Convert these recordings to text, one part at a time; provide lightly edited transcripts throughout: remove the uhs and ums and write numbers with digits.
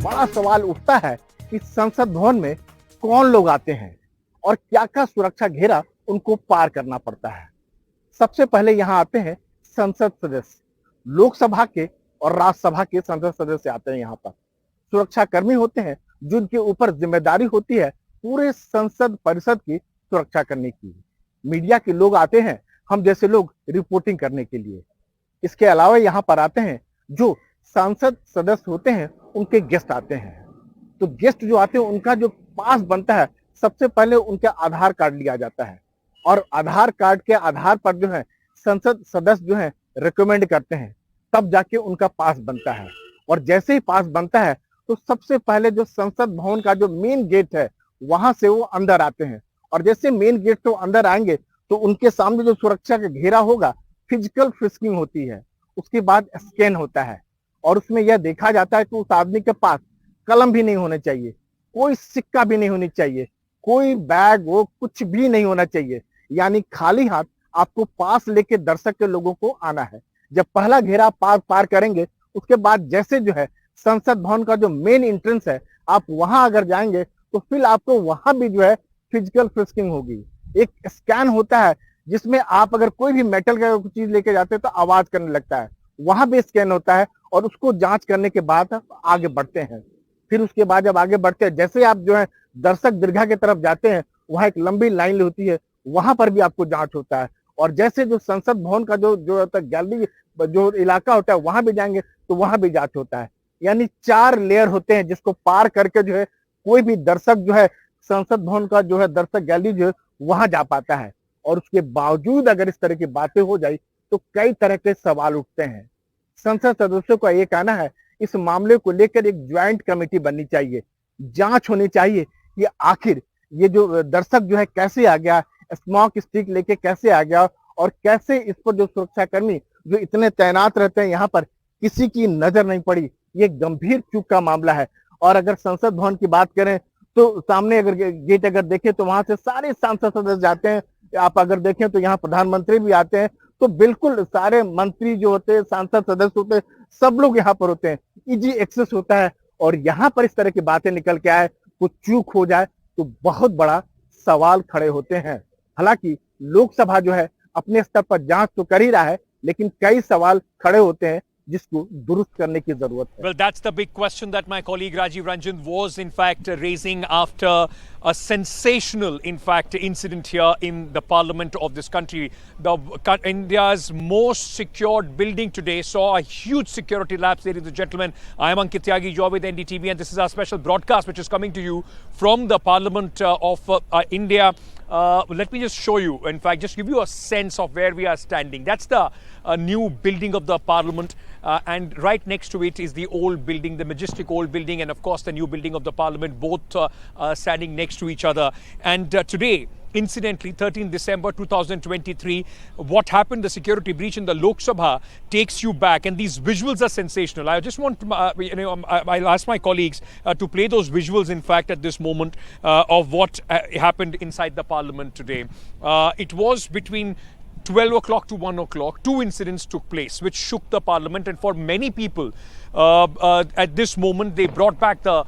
बड़ा सवाल उठता है कि संसद भवन में कौन लोग आते हैं और क्या क्या सुरक्षा घेरा उनको पार करना पड़ता है। सबसे पहले यहाँ आते हैं संसद सदस्य, लोकसभा के और राज्यसभा के संसद सदस्य आते हैं। यहाँ पर सुरक्षा कर्मी होते हैं जिनके ऊपर जिम्मेदारी होती है पूरे संसद परिषद की सुरक्षा करने की। मीडिया के लोग आते हैं, हम जैसे लोग रिपोर्टिंग करने के लिए। इसके अलावा यहाँ पर आते हैं जो सांसद सदस्य होते हैं, उनके गेस्ट आते हैं। तो गेस्ट जो आते हैं उनका जो पास बनता है, सबसे पहले उनके आधार कार्ड लिया जाता है और आधार कार्ड के आधार पर जो है संसद सदस्य जो है रिकमेंड करते हैं, तब जाके उनका पास बनता है। और जैसे ही पास बनता है तो सबसे पहले जो संसद भवन का जो मेन गेट है वहां से वो अंदर आते हैं। और जैसे मेन गेट से वो अंदर आएंगे तो उनके सामने जो सुरक्षा का घेरा होगा, फिजिकल फ्रिस्किंग होती है, उसके बाद स्कैन होता है और उसमें यह देखा जाता है कि उस आदमी के पास कलम भी नहीं होने चाहिए, कोई सिक्का भी नहीं होनी चाहिए, कोई बैग वो कुछ भी नहीं होना चाहिए। यानी खाली हाथ आपको पास लेके दर्शक के लोगों को आना है। जब पहला घेरा पार करेंगे, उसके बाद जैसे जो है संसद भवन का जो मेन एंट्रेंस है, आप वहां अगर जाएंगे तो फिर आपको वहां भी जो है फिजिकल फ्रिस्किंग होगी। एक स्कैन होता है जिसमें आप अगर कोई भी मेटल का चीज लेके जाते हैं तो आवाज करने लगता है, वहां भी स्कैन होता है और उसको जांच करने के बाद आगे बढ़ते हैं। फिर उसके बाद जब आगे बढ़ते हैं, जैसे आप जो है दर्शक दीर्घा की तरफ जाते हैं, वहां एक लंबी लाइन होती है, वहां पर भी आपको जांच होता है। और जैसे जो संसद भवन का जो गैलरी जो इलाका होता है वहां भी जाएंगे तो वहां भी जांच होता है। यानी 4 लेयर होते हैं जिसको पार करके जो है कोई भी दर्शक जो है संसद भवन का जो है दर्शक गैलरी जो है वहां जा पाता है। और उसके बावजूद अगर इस तरह की बातें हो जाए तो कई तरह के सवाल उठते हैं। संसद सदस्यों का ये कहना है इस मामले को लेकर एक ज्वाइंट कमेटी बननी चाहिए, जांच होनी चाहिए कि आखिर ये जो दर्शक जो है कैसे आ गया, स्मोक स्टिक लेके कैसे आ गया और कैसे इस पर जो सुरक्षाकर्मी जो इतने तैनात रहते हैं यहाँ पर किसी की नजर नहीं पड़ी। ये गंभीर चूक का मामला है। और अगर संसद भवन की बात करें तो सामने अगर गेट अगर देखें तो वहां से सारे सांसद सदस्य जाते हैं। आप अगर देखें तो यहाँ प्रधानमंत्री भी आते हैं, तो बिल्कुल सारे मंत्री जो होते हैं, सांसद सदस्य होते हैं, सब लोग यहाँ पर होते हैं, इजी एक्सेस होता है। और यहाँ पर इस तरह की बातें निकल के आए, कुछ चूक हो जाए तो बहुत बड़ा सवाल खड़े होते हैं। हालांकि लोकसभा जो है अपने स्तर पर जांच तो कर ही रहा है, लेकिन कई सवाल खड़े होते हैं जिसको दुरुस्त करने की जरूरत है। Well, that's the big question that my colleague Rajiv Ranjan was in fact raising after a sensational incident here in the parliament of this country. India's most secured building today saw a huge security lapse, ladies and gentlemen. I am Ankit Tyagi, you're with NDTV, and this is our special broadcast which is coming to you from the parliament of India. Let me just show you, in fact, just give you a sense of where we are standing. That's the new building of the parliament, and right next to it is the old building, the majestic old building, and of course the new building of the parliament, both standing next to each other. And today, incidentally, 13 December 2023, what happened, the security breach in the Lok Sabha, takes you back, and these visuals are sensational. I just want to, I'll ask my colleagues to play those visuals, in fact, at this moment of what happened inside the parliament today. It was between 12 o'clock to 1 o'clock, 2 incidents took place which shook the parliament, and for many people at this moment, they brought back the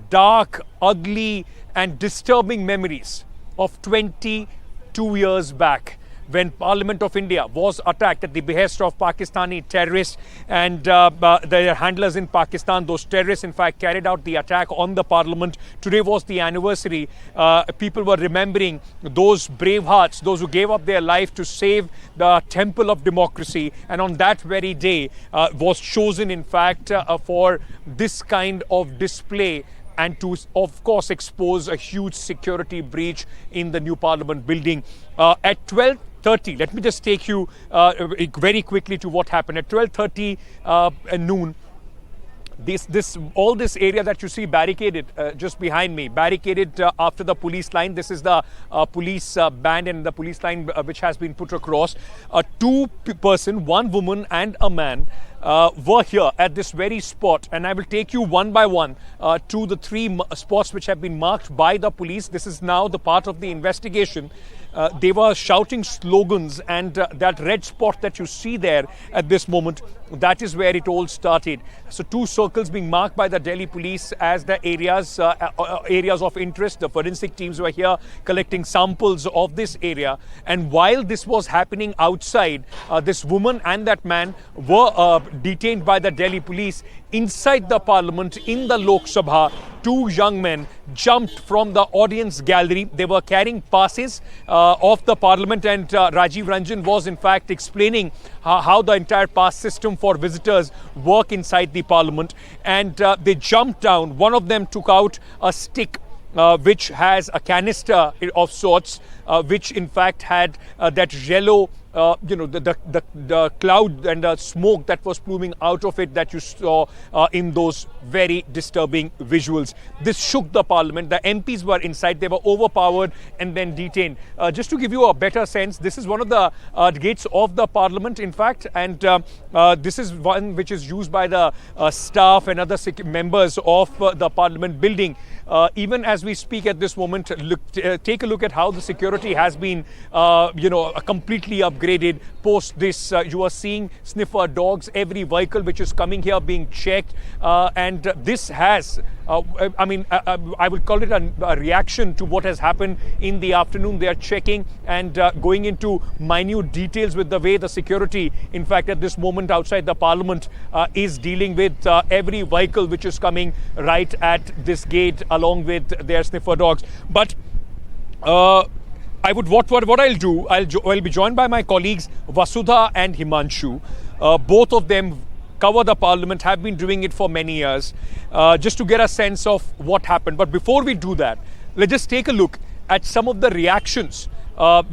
dark, ugly and disturbing memories of 22 years back, when Parliament of India was attacked at the behest of Pakistani terrorists and their handlers in Pakistan. Those terrorists, in fact, carried out the attack on the Parliament. Today was the anniversary. People were remembering those brave hearts, those who gave up their life to save the temple of democracy. And on that very day was chosen, in fact, for this kind of display, and to, of course, expose a huge security breach in the new Parliament building. At 12:30, let me just take you very quickly to what happened. At 12:30 noon, all this area that you see barricaded just behind me, barricaded after the police line. This is the police band and the police line which has been put across. Two person, one woman and a man, were here at this very spot, and I will take you one by one to the 3 spots which have been marked by the police. This is now the part of the investigation. they were shouting slogans, and that red spot that you see there at this moment, that is where it all started. So 2 circles being marked by the Delhi police as the areas of interest. The forensic teams were here collecting samples of this area. And while this was happening outside, this woman and that man were detained by the Delhi police. Inside the parliament, in the Lok Sabha, 2 young men jumped from the audience gallery. They were carrying passes of the parliament, and Rajiv Ranjan was in fact explaining how the entire pass system for visitors work inside the parliament. And they jumped down. One of them took out a stick which has a canister of sorts, which in fact had that yellow, the cloud and the smoke that was pluming out of it that you saw in those very disturbing visuals. This shook the parliament. The MPs were inside. They were overpowered and then detained. Just to give you a better sense, this is one of the gates of the parliament, in fact, and this is one which is used by the staff and other members of the parliament building. Even as we speak at this moment, take a look at how the security has been, completely upgraded post this. You are seeing sniffer dogs, every vehicle which is coming here being checked, and this has, I would call it a reaction to what has happened in the afternoon. They are checking and going into minute details with the way the security, in fact, at this moment outside the parliament, is dealing with every vehicle which is coming right at this gate, along with their sniffer dogs. But what I'll do, I'll be joined by my colleagues Vasudha and Himanshu. Both of them cover the parliament, have been doing it for many years, just to get a sense of what happened. But before we do that, let's just take a look at some of the reactions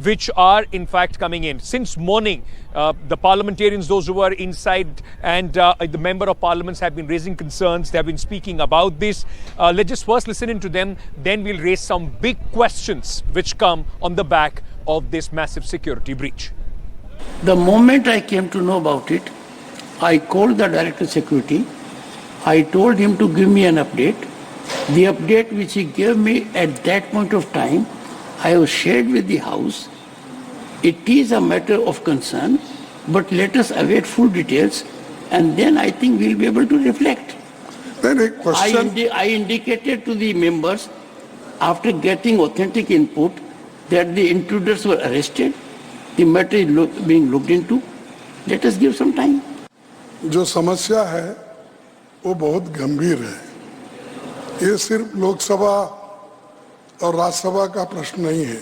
which are in fact coming in. Since morning, the parliamentarians, those who were inside, and the member of parliaments have been raising concerns. They have been speaking about this. Let's just first listen into them, then we'll raise some big questions which come on the back of this massive security breach. The moment I came to know about it, I called the Director of Security. I told him to give me an update. The update which he gave me at that point of time, I have shared with the House. It is a matter of concern, but let us await full details, and then I think we'll be able to reflect. Then a question. I indicated to the members, after getting authentic input, that the intruders were arrested. The matter is being looked into. Let us give some time. जो समस्या है वो बहुत गंभीर है. ये सिर्फ लोकसभा और राज्यसभा का प्रश्न नहीं है.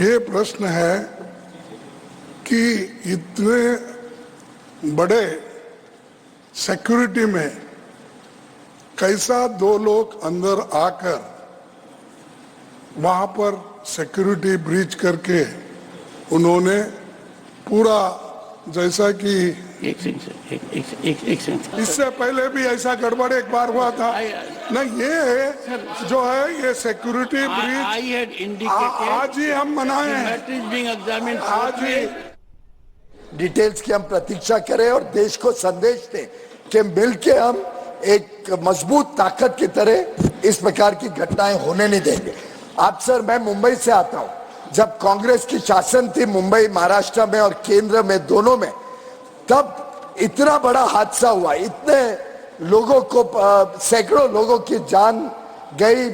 ये प्रश्न है कि इतने बड़े सिक्योरिटी में कैसा 2 लोग अंदर आकर वहां पर सिक्योरिटी ब्रीच करके उन्होंने पूरा, जैसा कि इससे पहले भी ऐसा गड़बड़ एक बार हुआ था. नहीं, ये जो है ये सिक्योरिटी ब्रीच आज ही हम मनाए हैं. आज ही डिटेल्स की हम प्रतीक्षा करें और देश को संदेश दें कि मिलके हम एक मजबूत ताकत की तरह इस प्रकार की घटनाएं होने नहीं देंगे. आप सर, मैं मुंबई से आता हूं. जब कांग्रेस की शासन थी मुंबई, महाराष्ट्र में और केंद्र में, दोनों में, तब इतना बड़ा हादसा हुआ, इतने लोगों को, सैकड़ों लोगों की जान गई.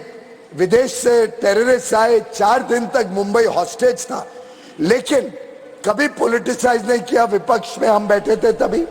विदेश से टेररिस्ट आए, 4 दिन तक मुंबई हॉस्टेज था, लेकिन कभी पॉलिटिसाइज नहीं किया. विपक्ष में हम बैठे थे तभी.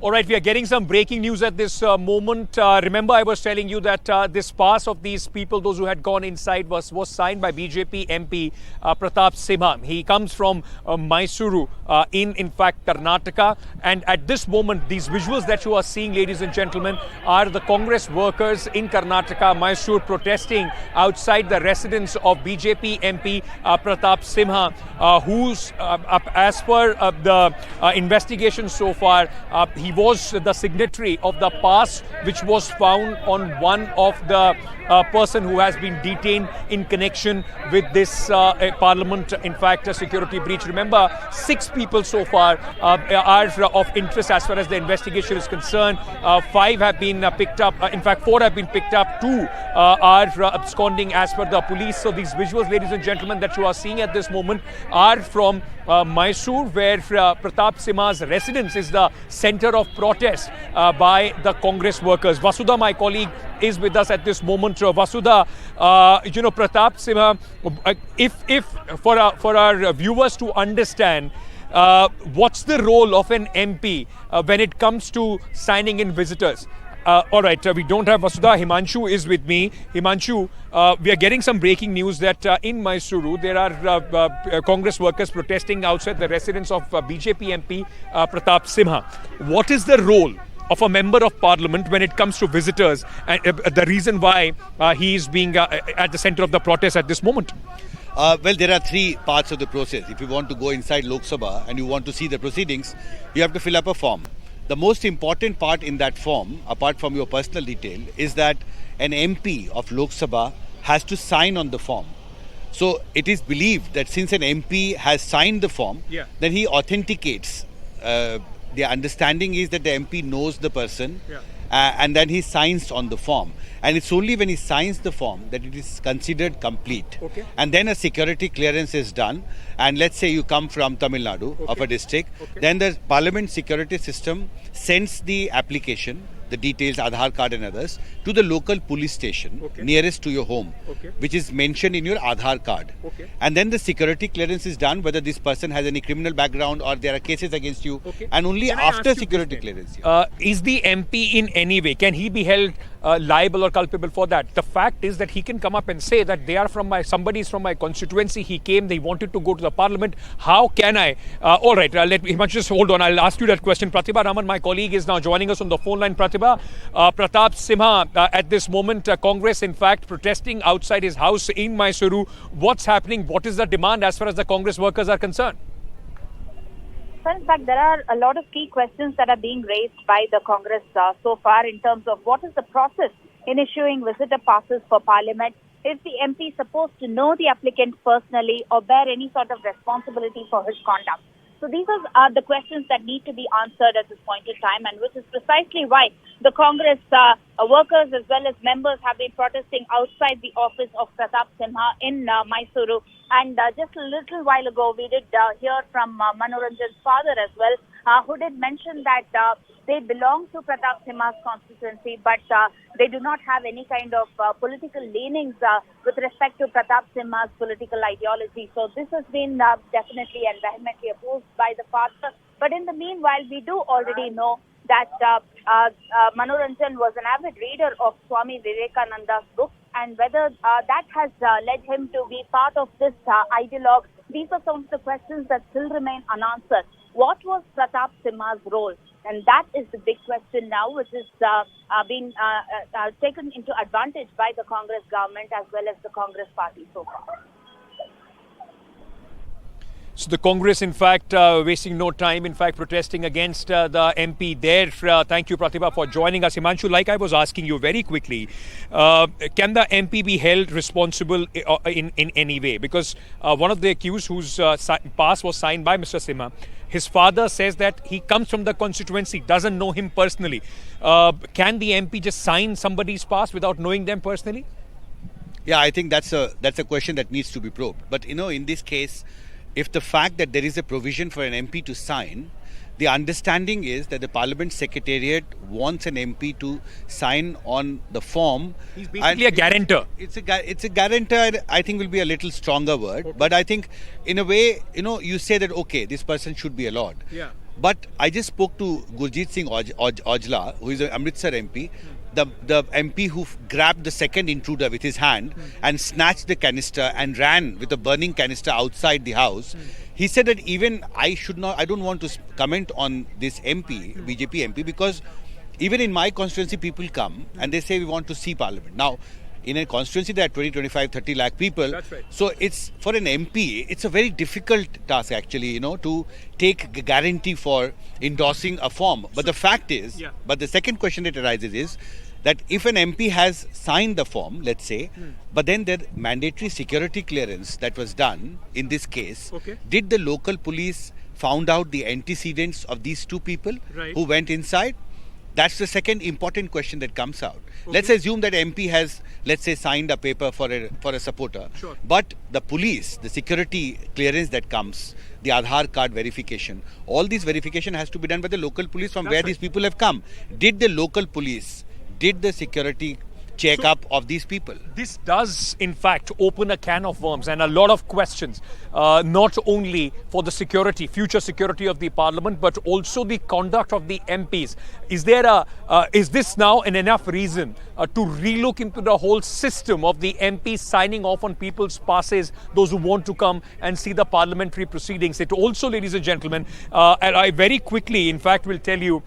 All right, we are getting some breaking news at this moment. Remember, I was telling you that this pass of these people, those who had gone inside, was signed by BJP MP Pratap Simha. He comes from Mysuru in fact, Karnataka. And at this moment, these visuals that you are seeing, ladies and gentlemen, are the Congress workers in Karnataka, Mysuru, protesting outside the residence of BJP MP Pratap Simha, who's, as per the investigation so far, he was the signatory of the pass which was found on one of the person who has been detained in connection with this parliament, in fact, a security breach. Remember, 6 people so far are of interest as far as the investigation is concerned. 5 have been picked up. In fact, 4 have been picked up. 2 are absconding as per the police. So these visuals, ladies and gentlemen, that you are seeing at this moment are from Mysore, where Pratap Simha's residence is the center of protest by the Congress workers. Vasudha, my colleague, is with us at this moment. Vasudha, Pratap Simha, if for our viewers to understand, what's the role of an MP when it comes to signing in visitors? All right, we don't have Vasudha. Himanshu is with me. Himanshu, we are getting some breaking news that in Mysuru there are Congress workers protesting outside the residence of BJP MP Pratap Simha. What is the role of a member of parliament when it comes to visitors, and the reason why he is being at the center of the protest at this moment? Well, there are 3 parts of the process. If you want to go inside Lok Sabha and you want to see the proceedings, you have to fill up a form. The most important part in that form, apart from your personal detail, is that an MP of Lok Sabha has to sign on the form. So it is believed that since an MP has signed the form, then he authenticates. The understanding is that the MP knows the person, and then he signs on the form. And it's only when he signs the form that it is considered complete. Okay. And then a security clearance is done. And let's say you come from Tamil Nadu, of a district, then the parliament security system sends the application, the details, Aadhaar card and others, to the local police station nearest to your home, which is mentioned in your Aadhaar card. And then the security clearance is done, whether this person has any criminal background or there are cases against you. And only after security clearance. Is the MP in any way, can he be held liable or culpable for that? The fact is that he can come up and say that they are somebody is from my constituency, he came, they wanted to go to the parliament. How can I? All right, let me just hold on. I'll ask you that question. Pratibha Raman, my colleague, is now joining us on the phone line. Pratibha, Pratap Simha, at this moment, Congress, in fact, protesting outside his house in Mysuru. What's happening? What is the demand as far as the Congress workers are concerned? Well, in fact, there are a lot of key questions that are being raised by the Congress so far in terms of what is the process in issuing visitor passes for Parliament. Is the MP supposed to know the applicant personally or bear any sort of responsibility for his conduct? So these are the questions that need to be answered at this point in time, and which is precisely why the Congress workers as well as members have been protesting outside the office of Pratap Simha in Mysuru. And just a little while ago, we did hear from Manoranjan's father as well, who did mention that they belong to Pratap Simha's constituency, but they do not have any kind of political leanings with respect to Pratap Simha's political ideology. So this has been definitely and vehemently opposed by the father. But in the meanwhile, we do already know that Manoranjan was an avid reader of Swami Vivekananda's books, and whether that has led him to be part of this ideologue, these are some of the questions that still remain unanswered. What was Pratap Simha's role? And that is the big question now, which is being taken into advantage by the Congress government as well as the Congress party so far. So the Congress, in fact, wasting no time, in fact, protesting against the MP there. Thank you, Pratibha, for joining us. Himanshu, like I was asking you very quickly, can the MP be held responsible in any way? Because one of the accused whose pass was signed by Mr. Simha, his father says that he comes from the constituency, doesn't know him personally. Can the MP just sign somebody's pass without knowing them personally? Yeah, I think that's a question that needs to be probed. But, in this case, if the fact that there is a provision for an MP to sign, the understanding is that the Parliament Secretariat wants an MP to sign on the form. He's basically a guarantor. It's a guarantor, I think, will be a little stronger word. Okay. But I think, in a way, you say that, okay, this person should be allowed. Yeah. But I just spoke to Gurjeet Singh Aujla, who is an Amritsar MP, the MP who grabbed the second intruder with his hand and snatched the canister and ran with a burning canister outside the house. He said that even I don't want to comment on this MP, BJP MP, because even in my constituency people come and they say we want to see Parliament. Now, in a constituency there are 20, 25, 30 lakh people. That's right. So it's for an MP, it's a very difficult task actually, to take guarantee for endorsing a form. But the fact is, but the second question that arises is that if an MP has signed the form, let's say, but then the mandatory security clearance that was done in this case, did the local police found out the antecedents of these two people who went inside? That's the second important question that comes out. Let's assume that MP has, let's say, signed a paper for a supporter, but the police, the security clearance that comes, the Aadhaar card verification, all these verification has to be done by the local police from where these people have come. Did the local police, did the security check-up of these people? This does, in fact, open a can of worms and a lot of questions, not only for the security, future security of the parliament, but also the conduct of the MPs. Is this now an enough reason to relook into the whole system of the MPs signing off on people's passes, those who want to come and see the parliamentary proceedings? It also, ladies and gentlemen, and I very quickly, in fact, will tell you,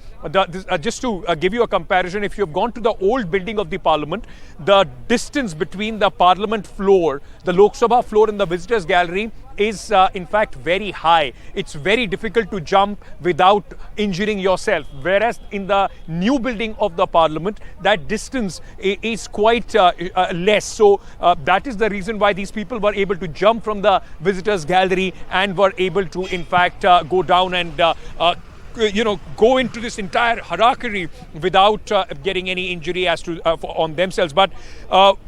just to give you a comparison, if you've gone to the old building of the parliament, the distance between the parliament floor, the Lok Sabha floor and the visitors gallery is in fact very high. It's very difficult to jump without injuring yourself. Whereas in the new building of the parliament, that distance is quite less. So that is the reason why these people were able to jump from the visitors gallery and were able to in fact go down and go into this entire harakiri without getting any injury on themselves. But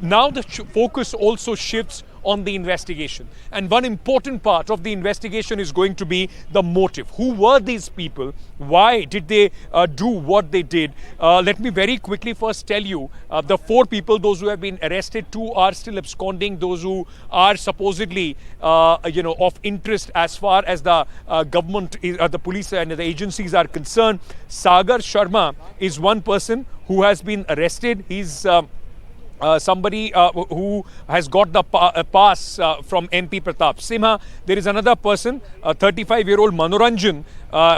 now the focus also shifts on the investigation. And one important part of the investigation is going to be the motive. Who were these people? Why did they do what they did? Let me very quickly first tell you the 4 people, those who have been arrested, 2 are still absconding, those who are supposedly of interest as far as the government, the police and the agencies are concerned. Sagar Sharma is one person who has been arrested. He's somebody who has got the pass from MP Pratap Simha. There is another person, a 35-year-old Manoranjan,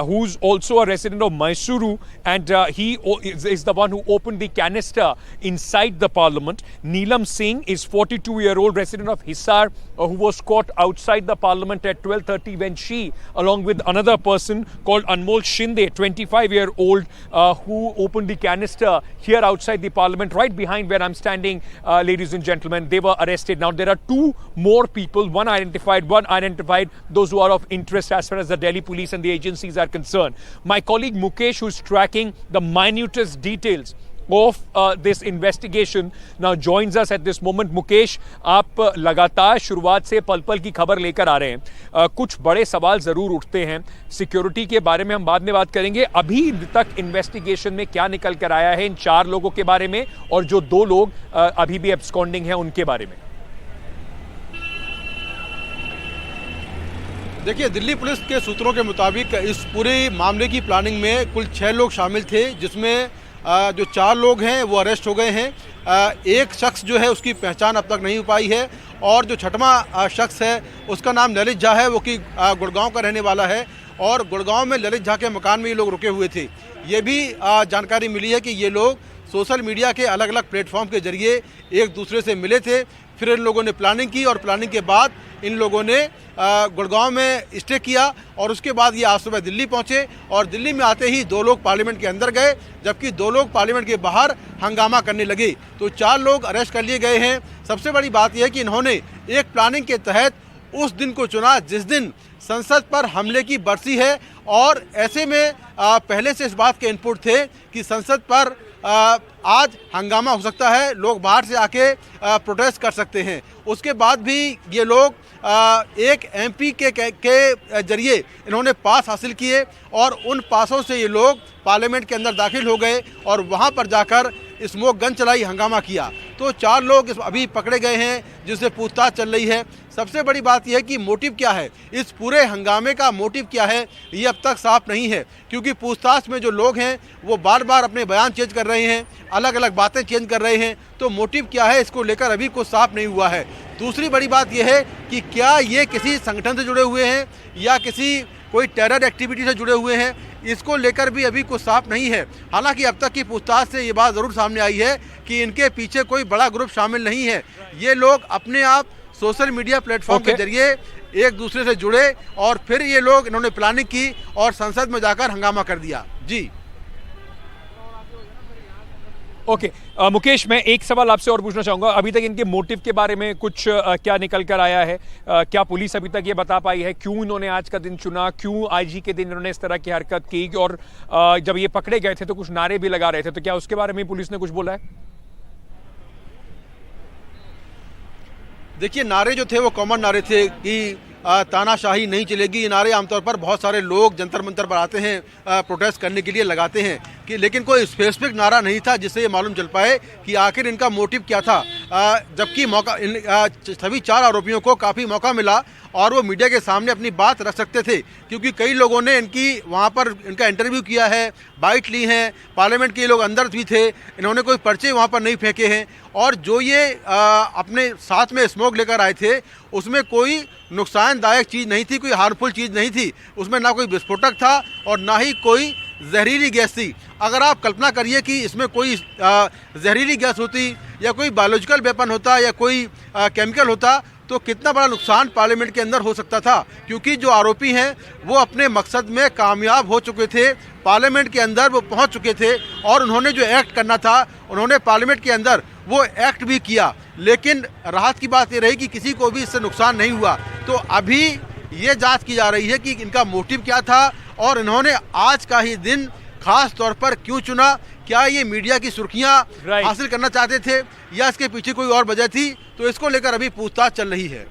who's also a resident of Mysuru, and he is the one who opened the canister inside the parliament. Neelam Singh is 42-year-old resident of Hisar, who was caught outside the parliament at 12:30 when she, along with another person called Anmol Shinde, 25-year-old, who opened the canister here outside the parliament, right behind where I'm standing. Ladies and gentlemen, they were arrested. Now there are 2 more people, one identified, those who are of interest as far as the Delhi police and the agencies are concerned. My colleague Mukesh, who's tracking the minutest details of this investigation, now joins us at this moment. Mukesh, आप लगातार शुरुआत से पल पल की खबर लेकर आ रहे हैं. कुछ बड़े सवाल जरूर उठते हैं. सिक्योरिटी के बारे में हम बाद में बात करेंगे. अभी तक इन्वेस्टिगेशन में क्या निकल कर आया है इन 4 लोगों के बारे में, और जो 2 लोग अभी भी एब्सकॉन्डिंग हैं उनके बारे में? देखिए, दिल्ली पुलिस के सूत्रों के मुताबिक इस पूरे मामले की प्लानिंग में कुल 6 लोग शामिल थे, जिसमें जो 4 लोग हैं वो अरेस्ट हो गए हैं. एक शख्स जो है उसकी पहचान अब तक नहीं हो पाई है, और जो 6वां शख्स है उसका नाम ललित झा है, वो कि गुड़गांव का रहने वाला है, और गुड़गांव में ललित झा के मकान में ये लोग रुके हुए थे. ये भी जानकारी मिली है कि ये लोग सोशल मीडिया के अलग अलग प्लेटफॉर्म के जरिए एक दूसरे से मिले थे. फिर इन लोगों ने प्लानिंग की, और प्लानिंग के बाद इन लोगों ने गुड़गांव में स्टे किया, और उसके बाद ये आज सुबह दिल्ली पहुंचे, और दिल्ली में आते ही 2 लोग पार्लियामेंट के अंदर गए, जबकि 2 लोग पार्लियामेंट के बाहर हंगामा करने लगे. तो 4 लोग अरेस्ट कर लिए गए हैं. सबसे बड़ी बात यह है कि इन्होंने एक प्लानिंग के तहत उस दिन को चुना जिस दिन संसद पर हमले की बरसी है, और ऐसे में पहले से इस बात के इनपुट थे कि संसद पर आज हंगामा हो सकता है, लोग बाहर से आके प्रोटेस्ट कर सकते हैं. उसके बाद भी ये लोग एक एमपी के जरिए इन्होंने पास हासिल किए, और उन पासों से ये लोग पार्लियामेंट के अंदर दाखिल हो गए, और वहाँ पर जाकर स्मोक गन चलाई, हंगामा किया. तो 4 लोग अभी पकड़े गए हैं, जिससे पूछताछ चल रही है. सबसे बड़ी बात यह है कि मोटिव क्या है, इस पूरे हंगामे का मोटिव क्या है, ये अब तक साफ नहीं है, क्योंकि पूछताछ में जो लोग हैं वो बार बार अपने बयान चेंज कर रहे हैं, अलग अलग बातें चेंज कर रहे हैं. तो मोटिव क्या है, इसको लेकर अभी कुछ साफ नहीं हुआ है. दूसरी बड़ी बात यह है कि क्या ये किसी संगठन से जुड़े हुए हैं या कोई टेरर एक्टिविटी से जुड़े हुए हैं, इसको लेकर भी अभी कुछ साफ नहीं है। हालांकि अब तक की पूछताछ से ये बात ज़रूर सामने आई है कि इनके पीछे कोई बड़ा ग्रुप शामिल नहीं है। ये लोग अपने आप सोशल मीडिया प्लेटफॉर्म के जरिए एक दूसरे से जुड़े और फिर ये लोग इन्होंने प्लानिंग की और संसद में जाकर हंगामा कर दिया। जी ओके मुकेश, मैं एक सवाल आपसे और पूछना चाहूंगा। अभी तक इनके मोटिव के बारे में कुछ क्या निकल कर आया है? क्या पुलिस अभी तक ये बता पाई है क्यों इन्होंने आज का दिन चुना, क्यों आईजी के दिन इन्होंने इस तरह की हरकत की? और जब ये पकड़े गए थे तो कुछ नारे भी लगा रहे थे, तो क्या उसके बारे में पुलिस ने कुछ बोला है? देखिए, नारे जो थे वो कॉमन नारे थे कि तानाशाही नहीं चलेगी। ये नारे आमतौर पर बहुत सारे लोग जंतर मंतर पर आते हैं प्रोटेस्ट करने के लिए लगाते हैं कि, लेकिन कोई स्पेसिफिक नारा नहीं था जिससे ये मालूम चल पाए कि आखिर इनका मोटिव क्या था। जबकि मौका सभी 4 आरोपियों को काफ़ी मौका मिला और वो मीडिया के सामने अपनी बात रख सकते थे, क्योंकि कई लोगों ने इनकी वहाँ पर इनका इंटरव्यू किया है, बाइट ली हैं, पार्लियामेंट के लोग अंदर भी थे, इन्होंने कोई पर्चे वहाँ पर नहीं फेंके हैं। और जो ये अपने साथ में स्मोक लेकर आए थे उसमें कोई नुकसानदायक चीज़ नहीं थी, कोई हार्मफुल चीज़ नहीं थी, उसमें ना कोई विस्फोटक था और ना ही कोई जहरीली गैस थी। अगर आप कल्पना करिए कि इसमें कोई जहरीली गैस होती या कोई बायोलॉजिकल वेपन होता या कोई केमिकल होता तो कितना बड़ा नुकसान पार्लियामेंट के अंदर हो सकता था। क्योंकि जो आरोपी हैं वो अपने मकसद में कामयाब हो चुके थे, पार्लियामेंट के अंदर वो पहुंच चुके थे और उन्होंने जो एक्ट करना था उन्होंने पार्लियामेंट के अंदर वो एक्ट भी किया। लेकिन राहत की बात ये रही कि किसी को भी इससे नुकसान नहीं हुआ। तो अभी ये जांच की जा रही है कि इनका मोटिव क्या था और इन्होंने आज का ही दिन खास तौर पर क्यों चुना। क्या ये मीडिया की सुर्खियां हासिल करना चाहते थे या इसके पीछे कोई और वजह थी? तो इसको लेकर अभी पूछताछ चल रही है।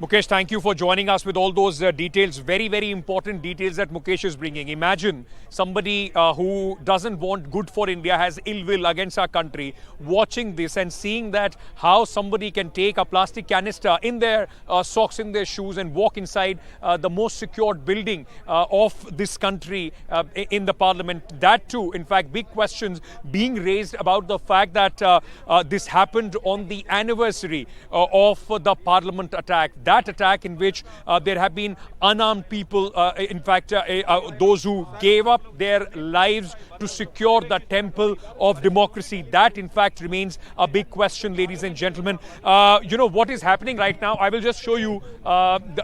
Mukesh, thank you for joining us with all those details, very, very important details that Mukesh is bringing. Imagine somebody who doesn't want good for India, has ill will against our country, watching this and seeing that how somebody can take a plastic canister in their socks, in their shoes and walk inside the most secured building of this country in the parliament. That too, in fact, big questions being raised about the fact that this happened on the anniversary of the parliament attack. That attack in which there have been unarmed people, in fact, those who gave up their lives to secure the temple of democracy. That, in fact, remains a big question, ladies and gentlemen. You know what is happening right now? I will just show you.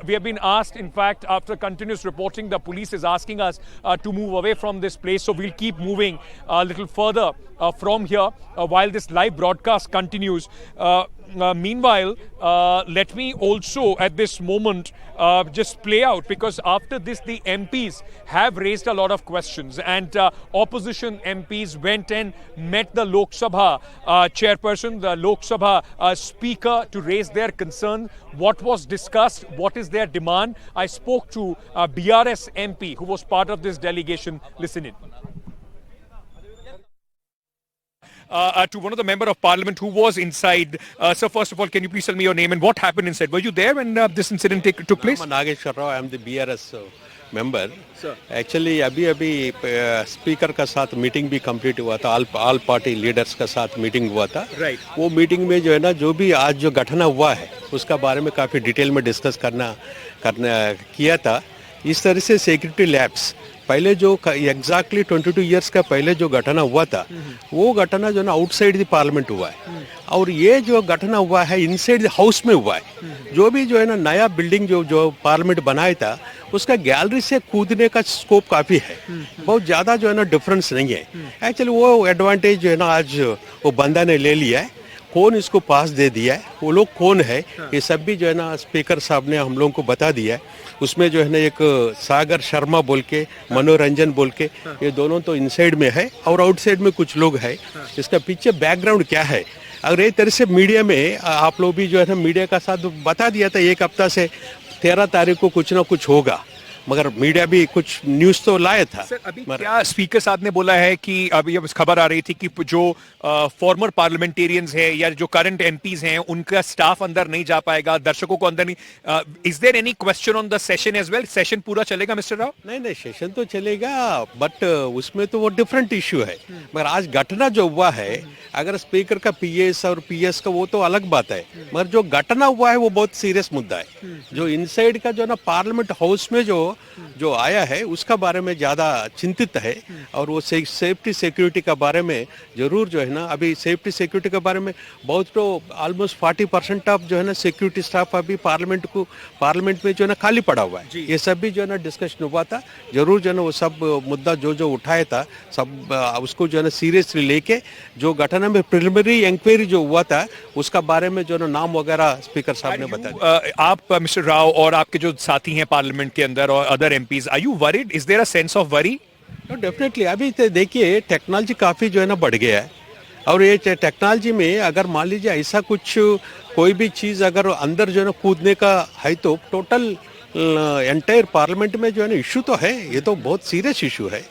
We have been asked, in fact, after continuous reporting, the police is asking us to move away from this place. So we'll keep moving a little further from here while this live broadcast continues. Meanwhile, let me also at this moment just play out, because after this the MPs have raised a lot of questions and opposition MPs went and met the Lok Sabha chairperson, the Lok Sabha speaker, to raise their concern. What was discussed? What is their demand? I spoke to BRS MP who was part of this delegation. Listen in. To one of the member of parliament who was inside. So first of all, can you please tell me your name and what happened inside? Were you there when this incident took place? Nageshwar Rao, I am the BRS member. Actually अभी speaker का साथ meeting भी complete हुआ था, all party leaders का साथ meeting हुआ था। वो मीटिंग में जो है ना, जो भी आज जो घटना हुआ है उसका बारे में काफ़ी डिटेल में डिस्कस करना किया था। इस तरह से सिक्योरिटी लैब्स पहले जो एग्जैक्टली 22 इयर्स का पहले जो घटना हुआ था वो घटना जो ना आउटसाइड द पार्लियामेंट हुआ है और ये जो घटना हुआ है इनसाइड द हाउस में हुआ है। जो भी जो है ना नया बिल्डिंग जो पार्लियामेंट बनाया था उसका गैलरी से कूदने का स्कोप काफ़ी है, बहुत ज़्यादा जो है ना डिफरेंस नहीं है। एक्चुअली वो एडवांटेज जो है ना आज वो बंदा ने ले लिया है। कौन इसको पास दे दिया है, वो लोग कौन है, ये सब भी जो है ना स्पीकर साहब ने हम लोगों को बता दिया है। उसमें जो है ना एक सागर शर्मा बोल के, मनोरंजन बोल के, ये दोनों तो इनसाइड में है और आउटसाइड में कुछ लोग है। इसका पीछे बैकग्राउंड क्या है, अगर एक तरह से मीडिया में आप लोग भी जो है ना मीडिया का साथ बता दिया था एक हफ्ता से 13 तारीख को कुछ ना कुछ होगा, मगर मीडिया भी कुछ न्यूज़ तो लाया था। सर, अभी क्या स्पीकर साहब ने बोला है कि अभी अब खबर आ रही थी कि जो फॉर्मर पार्लियामेंटेरियंस है या जो करंट एमपीज हैं उनका स्टाफ अंदर नहीं जा पाएगा, दर्शकों को अंदर नहीं। Is there any question on the session as well? Session पूरा चलेगा मिस्टर राव? नहीं, सेशन तो चलेगा बट उसमें तो वो डिफरेंट इश्यू है। मगर आज घटना जो हुआ है अगर स्पीकर का पीएस और पीएस का वो तो अलग बात है, मगर जो घटना हुआ है वो बहुत सीरियस मुद्दा है। जो इनसाइड का जो ना पार्लियामेंट हाउस में जो जो आया है उसका बारे में ज्यादा चिंतित है, और वो सेफ्टी सिक्योरिटी का बारे में जरूर जो है ना, अभी सेफ्टी सिक्योरिटी के बारे में बहुत तो ऑलमोस्ट 40% ऑफ जो है ना सिक्योरिटी स्टाफ अभी पार्लियामेंट में जो है ना खाली पड़ा हुआ है। ये सब भी जो है ना डिस्कशन हुआ था, जरूर जो है ना वो सब मुद्दा जो उठाया था सब उसको जो है ना सीरियसली लेके जो घटना में प्रिलिमिनरी इंक्वायरी जो हुआ था उसका बारे में जो है ना नाम वगैरह स्पीकर साहब ने बताया। आप मिस्टर राव और आपके जो साथी हैं पार्लियामेंट के अंदर और other MPs, are you worried? Is there a sense of worry? Definitely अभी तो देखिए टेक्नोलॉजी काफ़ी जो है ना बढ़ गया है, और ये टेक्नोलॉजी में अगर मान लीजिए ऐसा कुछ कोई भी चीज़ अगर अंदर जो है ना कूदने का है तो टोटल एंटायर पार्लियामेंट में जो है ना इशू तो है, ये तो बहुत सीरियस इशू है।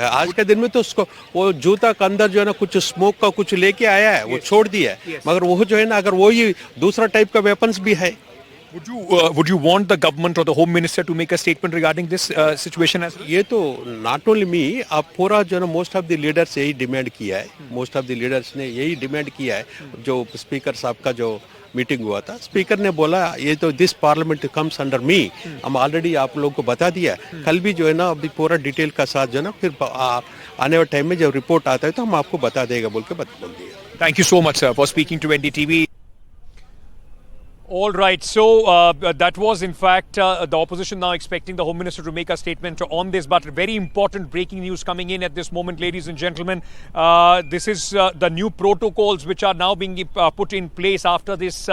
आज के दिन में तो उसको वो जूता के अंदर जो है ना कुछ स्मोक का कुछ लेके आया है, वो छोड़ दिया है, मगर वो जो है ना अगर वो ही दूसरा टाइप का वेपन्स भी है। Would you want the government or the Home Minister to make a statement regarding this situation as well? ये तो नॉट ओनली मी, अब पूरा जो है ना मोस्ट ऑफ द लीडर्स यही डिमांड किया है, मोस्ट ऑफ द लीडर्स ने यही डिमांड किया है। जो स्पीकर साहब का जो मीटिंग हुआ था, स्पीकर ने बोला ये तो दिस पार्लियामेंट कम्स अंडर मी, हम ऑलरेडी आप लोगों को बता दिया। कल भी जो है ना अभी पूरा डिटेल का साथ जो है ना फिर आने वाले टाइम में जब रिपोर्ट आता है तो हम आपको बता देगा बोल दिया। Thank you so much, sir, for speaking to NDTV. All right, so that was in fact the opposition now expecting the Home Minister to make a statement on this, but very important breaking news coming in at this moment, ladies and gentlemen. This is the new protocols which are now being put in place after this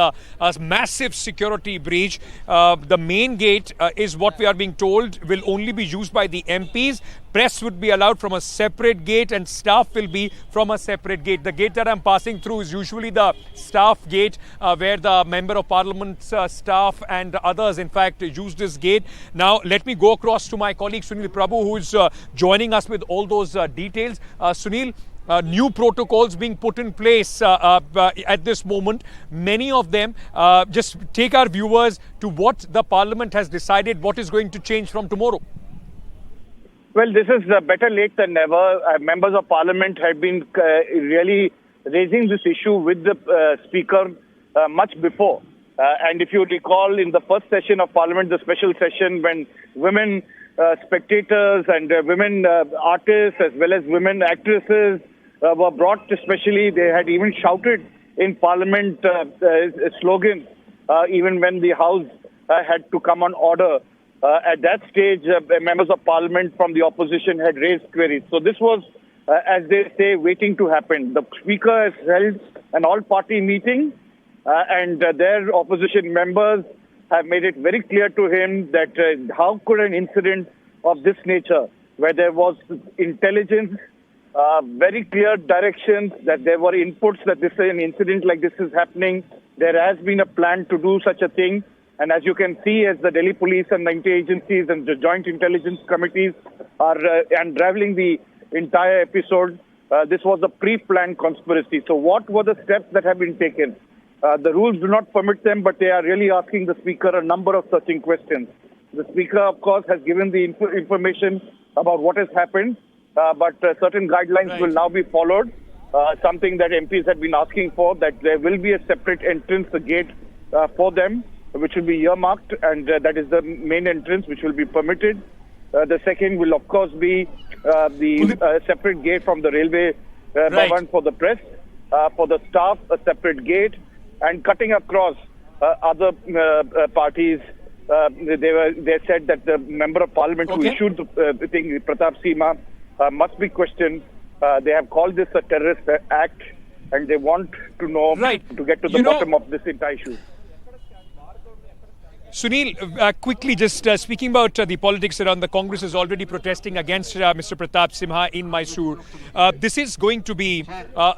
massive security breach. The main gate is what we are being told will only be used by the MPs. Press would be allowed from a separate gate and staff will be from a separate gate. The gate that I'm passing through is usually the staff gate where the Member of Parliament's staff and others in fact use this gate. Now let me go across to my colleague Sunil Prabhu, who is joining us with all those details. Sunil, new protocols being put in place at this moment. Many of them, just take our viewers to what the Parliament has decided, what is going to change from tomorrow. Well, this is better late than never. Members of Parliament had been really raising this issue with the Speaker much before. And if you recall, in the first session of Parliament, the special session, when women spectators and women artists as well as women actresses were brought, especially, they had even shouted in Parliament slogans, even when the House had to come on order. At that stage, members of Parliament from the opposition had raised queries. So this was, as they say, waiting to happen. The Speaker has held an all-party meeting and their opposition members have made it very clear to him that how could an incident of this nature, where there was intelligence, very clear directions, that there were inputs that this an incident like this is happening, there has been a plan to do such a thing. And as you can see, as the Delhi police and the inter-agencies and the joint intelligence committees are unraveling the entire episode, this was a pre-planned conspiracy. So what were the steps that have been taken? The rules do not permit them, but they are really asking the Speaker a number of searching questions. The Speaker, of course, has given the information about what has happened, but certain guidelines will now be followed, something that MPs had been asking for, that there will be a separate entrance, a gate for them, which will be earmarked, and that is the main entrance which will be permitted. The second will, of course, be the separate gate from the railway bhavan for the press, for the staff, a separate gate, and cutting across other parties. They said that the Member of Parliament who issued the thing, Pratap Seema, must be questioned. They have called this a terrorist act, and they want to know, to get to the bottom of this entire issue. Sunil, quickly, just speaking about the politics around, the Congress is already protesting against Mr. Pratap Simha in Mysore. This is going to be,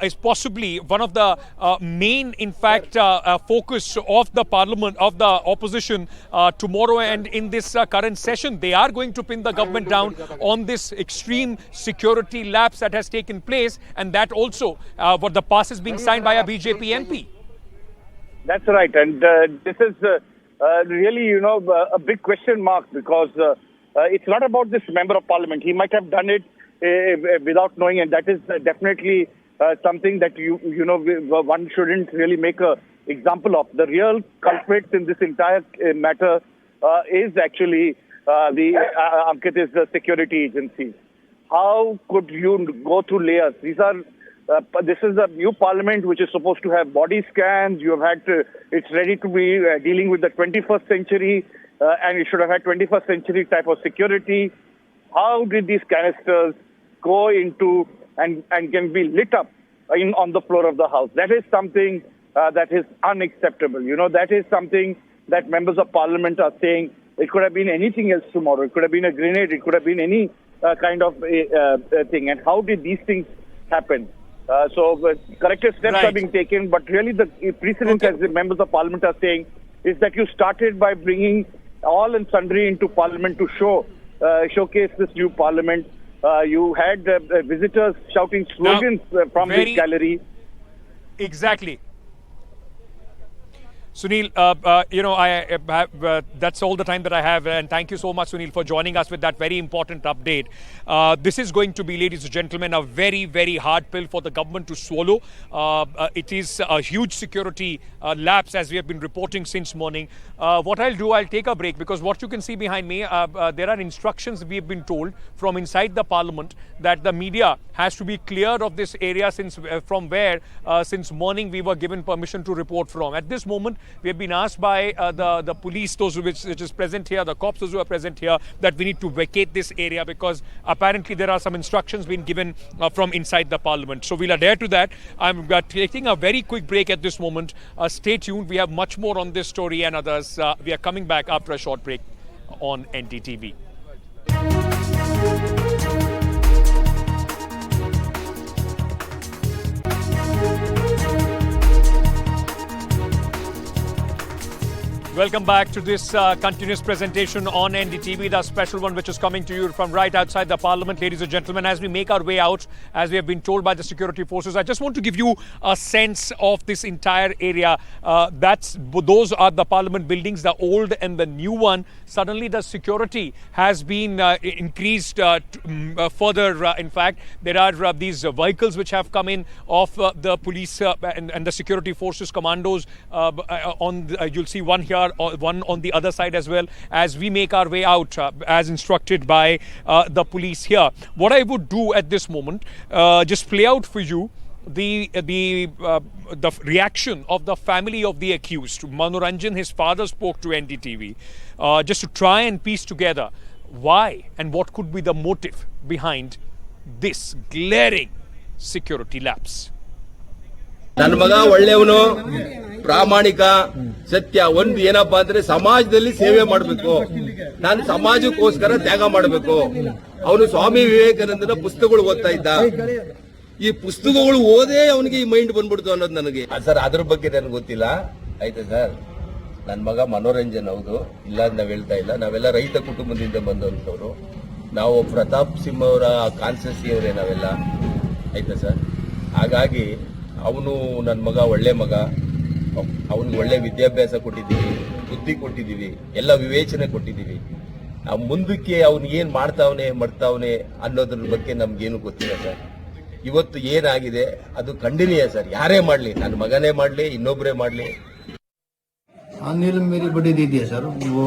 is possibly one of the main, in fact, focus of the Parliament, of the opposition tomorrow and in this current session. They are going to pin the government down on this extreme security lapse that has taken place, and that also, what the pass is being signed by a BJP MP. That's right, and this is really, a big question mark, because it's not about this Member of Parliament. He might have done it without knowing, and that is definitely something that one shouldn't really make a example of. The real culprits in this entire matter is actually Ankit, is the security agencies. How could you go through layers? This is a new parliament which is supposed to have body scans. You have had it's ready to be dealing with the 21st century, and it should have had 21st century type of security. How did these canisters go into and can be lit up on the floor of the House? That is something that is unacceptable. That is something that members of parliament are saying. It could have been anything else tomorrow. It could have been a grenade. It could have been any kind of thing. And how did these things happen? Corrective steps are being taken, but really the precedent, as the members of parliament are saying, is that you started by bringing all and sundry into parliament to showcase this new parliament. You had visitors shouting slogans from this gallery. Exactly. Sunil, I have, that's all the time that I have, and thank you so much, Sunil, for joining us with that very important update. This is going to be, ladies and gentlemen, a very, very hard pill for the government to swallow. It is a huge security lapse, as we have been reporting since morning. What I'll do, I'll take a break, because what you can see behind me, there are instructions we have been told from inside the parliament that the media has to be cleared of this area since morning we were given permission to report from. At this moment, we have been asked by the police, which is present here, the cops those who are present here, that we need to vacate this area because apparently there are some instructions being given from inside the parliament. So we'll adhere to that. I'm taking a very quick break at this moment. Stay tuned. We have much more on this story and others. We are coming back after a short break on NDTV. Welcome back to this continuous presentation on NDTV, the special one which is coming to you from right outside the parliament. Ladies and gentlemen, as we make our way out, as we have been told by the security forces, I just want to give you a sense of this entire area. Those are the parliament buildings, the old and the new one. Suddenly the security has been increased further. In fact, there are these vehicles which have come in of the police and the security forces commandos. You'll see one here, one on the other side as well, as we make our way out as instructed by the police here. What I would do at this moment, just play out for you the reaction of the family of the accused. Manoranjan, his father, spoke to NDTV just to try and piece together why and what could be the motive behind this glaring security lapse. ನನ್ನ ಮಗ ಒಳ್ಳೆಯವನು, ಪ್ರಾಮಾಣಿಕ, ಸತ್ಯ. ಒಂದು ಏನಪ್ಪಾ ಅಂದ್ರೆ ಸಮಾಜದಲ್ಲಿ ಸೇವೆ ಮಾಡಬೇಕು, ನಾನು ಸಮಾಜಕ್ಕೋಸ್ಕರ ತ್ಯಾಗ ಮಾಡಬೇಕು. ಅವನು ಸ್ವಾಮಿ ವಿವೇಕಾನಂದನ ಪುಸ್ತಕಗಳು ಓದ್ತಾ ಇದ್ದ. ಈ ಪುಸ್ತಕಗಳು ಓದೇ ಅವನಿಗೆ ಈ ಮೈಂಡ್ ಬಂದ್ಬಿಡ್ತು ಅನ್ನೋದು ನನಗೆ. ಸರ್, ಅದ್ರ ಬಗ್ಗೆ ನನಗೆ ಗೊತ್ತಿಲ್ಲ. ಆಯ್ತಾ ಸರ್? ನನ್ನ ಮಗ ಮನೋರಂಜನ್, ಹೌದು, ಇಲ್ಲ ಅಂತ ನಾವ್ ಹೇಳ್ತಾ ಇಲ್ಲ. ನಾವೆಲ್ಲ ರೈತ ಕುಟುಂಬದಿಂದ ಬಂದಂತವ್ರು. ನಾವು ಪ್ರತಾಪ್ ಸಿಂಹ ಅವರ ಕಾನ್ಸ್ಟಿಟ್ಯೂನ್ಸಿ ಅವರೇ ನಾವೆಲ್ಲ. ಆಯ್ತಾ ಸರ್? ಹಾಗಾಗಿ ಅವನು ನನ್ನ ಮಗ ಒಳ್ಳೆ ಮಗ, ಅವನಿಗೆ ಒಳ್ಳೆ ವಿದ್ಯಾಭ್ಯಾಸ ಕೊಟ್ಟಿದ್ದೀವಿ, ಬುದ್ಧಿ ಕೊಟ್ಟಿದ್ದೀವಿ, ಎಲ್ಲ ವಿವೇಚನೆ ಕೊಟ್ಟಿದ್ದೀವಿ. ನಾವು ಮುಂದಕ್ಕೆ ಅವನು ಏನ್ ಮಾಡ್ತಾವನೆ ಅನ್ನೋದ್ರ ಬಗ್ಗೆ ನಮ್ಗೇನು ಗೊತ್ತಿಲ್ಲ ಸರ್. ಇವತ್ತು ಏನಾಗಿದೆ ಅದು ಖಂಡನೀಯ ಸರ್. ಯಾರೇ ಮಾಡ್ಲಿ, ನನ್ನ ಮಗನೇ ಮಾಡ್ಲಿ, ಇನ್ನೊಬ್ಬರೇ ಮಾಡ್ಲಿ. अनिल मेरी बड़ी दीदी है सर, वो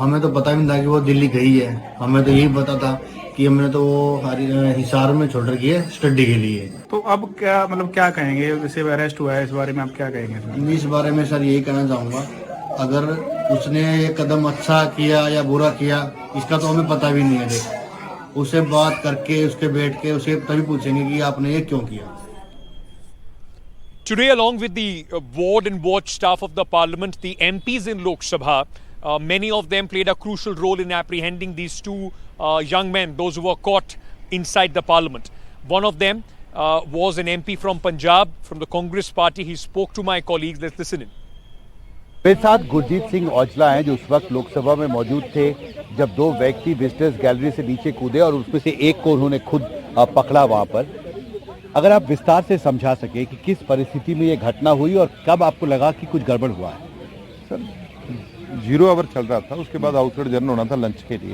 हमें तो पता भी नहीं था कि वो दिल्ली गई है. हमें तो यही पता था कि हमने तो वो हिसार में छोड़ रखी है स्टडी के लिए. तो अब क्या कहेंगे, जैसे अरेस्ट हुआ है, इस बारे में आप क्या कहेंगे? इस बारे में सर यही कहना चाहूंगा, अगर उसने ये कदम अच्छा किया या बुरा किया इसका तो हमें पता भी नहीं है. उसे बात करके, उसके बैठ के उसे तभी पूछेंगे कि आपने ये क्यों किया. Today, along with the ward and watch staff of the parliament, the MPs in Lok Sabha, many of them played a crucial role in apprehending these two young men, those who were caught inside the parliament. One of them was an MP from Punjab, from the Congress party. He spoke to my colleagues. Let's listen in. मेरे साथ गुरजीत सिंह औजला हैं, जो उस वक्त लोकसभा में मौजूद थे जब दो व्यक्ति विजिटर्स गैलरी से नीचे कूदे और उसमें से एक को उन्होंने खुद पकड़ा वहां पर. अगर आप विस्तार से समझा सके कि किस परिस्थिति में ये घटना हुई और कब आपको लगा कि कुछ गड़बड़ हुआ है. सर, 0 आवर चल रहा था, उसके बाद आउटसाइड जर्नल होना था लंच के लिए.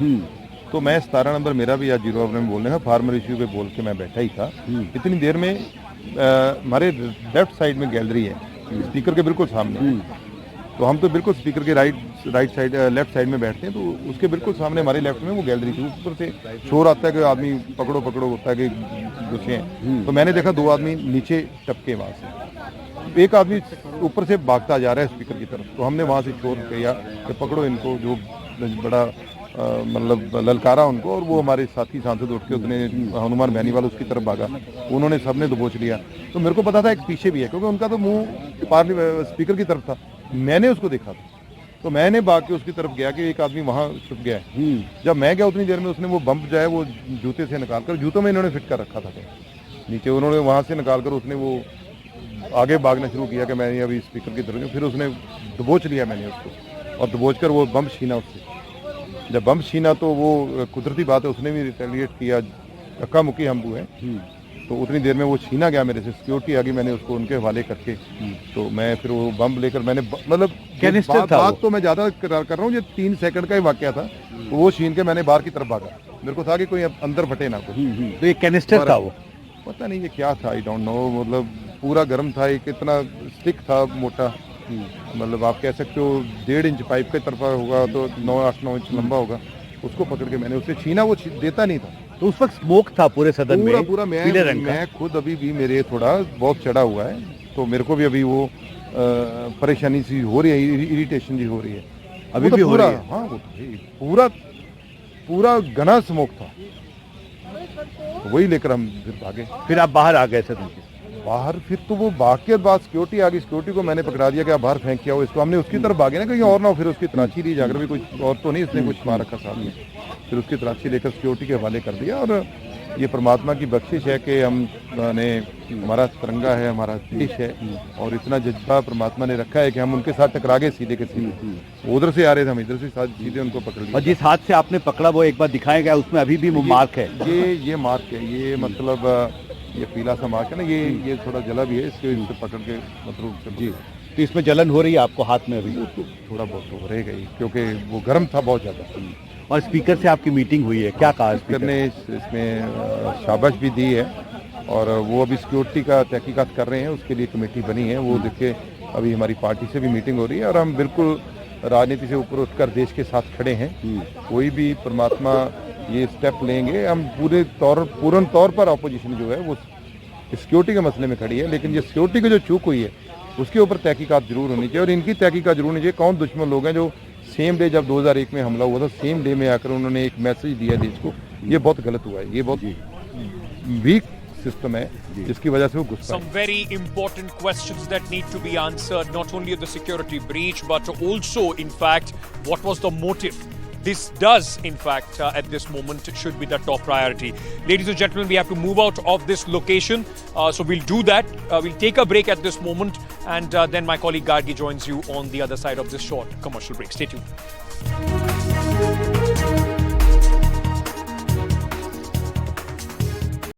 तो मैं 17 नंबर मेरा भी आज 0 में बोलने का फार्मर इश्यू पे बोल के मैं बैठा ही था। इतनी देर में हमारे लेफ्ट साइड में गैलरी है, स्पीकर के बिल्कुल सामने। तो हम तो बिल्कुल स्पीकर के राइट साइड लेफ्ट साइड में बैठते हैं, तो उसके बिल्कुल सामने हमारे लेफ्ट में वो गैलरी थी। ऊपर से शोर आता है कि आदमी पकड़ो पकड़ो होता है कि घुसे हैं। तो मैंने देखा 2 आदमी नीचे टपके वहाँ से, एक आदमी ऊपर से भागता जा रहा है स्पीकर की तरफ। तो हमने वहाँ से शोर किया कि पकड़ो इनको, जो बड़ा मतलब ललकारा उनको, और वो हमारे साथी सांसद उठ के उसने हनुमान बहनीवाल उसकी तरफ भागा, उन्होंने सबने दबोच लिया। तो मेरे को पता था एक पीछे भी है, क्योंकि उनका तो मुंह स्पीकर की तरफ था। मैंने उसको देखा था, तो मैंने भाग के उसकी तरफ गया कि एक आदमी वहाँ छुप गया है। जब मैं गया उतनी देर में उसने वो बम्प जो है वो जूते से निकाल कर, जूतों में इन्होंने फिट कर रखा था नीचे, उन्होंने वहाँ से निकाल कर उसने वो आगे भागना शुरू किया कि मैं अभी स्पीकर की तरफ। फिर उसने दबोच लिया मैंने उसको, और दबोच कर वो बम्प छीना उससे। जब बम छीना तो वो कुदरती बात है, उसने भी रिटेलिएट किया, धक्का मुक्की हम हुए। तो उतनी देर में वो छीना गया मेरे से, सिक्योरिटी आ गई, मैंने उसको उनके हवाले करके। तो मैं फिर वो बम लेकर मैंने मतलब बात तो मैं ज़्यादा कर रहा हूँ, ये 3 सेकंड का ही वाकया था। वो छीन के मैंने बाहर की तरफ भागा, मेरे को था कि कोई अंदर फटे ना कोई। तो ये कैनिस्टर था, वो पता नहीं ये क्या था, आई डोंट नो। मतलब पूरा गर्म था, एक इतना स्टिक था मोटा, मतलब आप कह सकते हो 1.5 इंच पाइप के तरफा होगा तो 8-9 इंच लंबा होगा। उसको पकड़ के मैंने उससे छीना, वो देता नहीं था। तो उस वक्त स्मोक था पूरे सदन में, पूरा मैं खुद अभी भी मेरे थोड़ा बहुत चढ़ा हुआ है, तो मेरे को भी अभी वो परेशानी सी हो रही है, इरिटेशन सी हो रही है अभी भी हो रही है। हाँ, वो तो पूरा घना स्मोक था, तो वही लेकर हम फिर भागे। फिर आप बाहर आ गए सदन के बाहर, फिर तो वो भाग के बाद सिक्योरिटी आ गई, सिक्योरिटी को मैंने पकड़ा दिया कि आप बाहर फेंक किया हो इसको। हमने उसकी तरफ भागे ना कहीं और ना हो, फिर उसकी तलाशी ली जाकर, भी कुछ और तो नहीं इसने कुछ मार रखा साथ में। फिर उसकी तलाशी लेकर सिक्योरिटी के हवाले कर दिया। और ये परमात्मा की बख्शिश है कि हमने, हमारा तिरंगा है, हमारा देश है, और इतना जज्बा परमात्मा ने रखा है कि हम उनके साथ टकरा गए सीधे के सीधे। उधर से आ रहे थे, हम इधर से सीधे उनको पकड़ लिया। और जिस हाथ से आपने पकड़ा वो एक बार दिखाया गया, उसमें अभी भी वो मार्क है। ये मार्क है, ये मतलब ये पीला सा मार्क है ना, ये थोड़ा जला भी है, इससे पकड़ के मतलब जी। तो इसमें जलन हो रही है आपको हाथ में अभी? थोड़ा बहुत तो हो रहेगा ही, क्योंकि वो गर्म था बहुत ज़्यादा। और स्पीकर से आपकी मीटिंग हुई है, क्या कहा स्पीकर ने? इसमें शाबाश भी दी है, और वो अभी सिक्योरिटी का तहकीकात कर रहे हैं, उसके लिए कमेटी बनी है। वो देखिए अभी हमारी पार्टी से भी मीटिंग हो रही है, और हम बिल्कुल राजनीति से ऊपर उठकर देश के साथ खड़े हैं। कोई भी परमात्मा ये स्टेप लेंगे, हम पूर्ण तौर पर अपोजिशन जो है वो सिक्योरिटी के मसले में खड़ी है, लेकिन ये सिक्योरिटी की जो चूक हुई है उसके ऊपर तहकीकात जरूर होनी चाहिए, और इनकी तहकीकात जरूर होनी चाहिए। कौन दुश्मन लोग हैं जो सेम डे, जब 2001 में हमला हुआ था, सेम डे में आकर उन्होंने एक मैसेज दिया देश को, ये बहुत गलत हुआ है, ये बहुत वीक सिस्टम है जिसकी वजह से वो गुस्सा है। Some very important questions that need to be answered, not only of the security breach, but also, in fact, what was the motive? This does, in fact, at this moment, should be the top priority. Ladies and gentlemen, we have to move out of this location. So we'll do that. We'll take a break at this moment. And then my colleague Gargi joins you on the other side of this short commercial break. Stay tuned.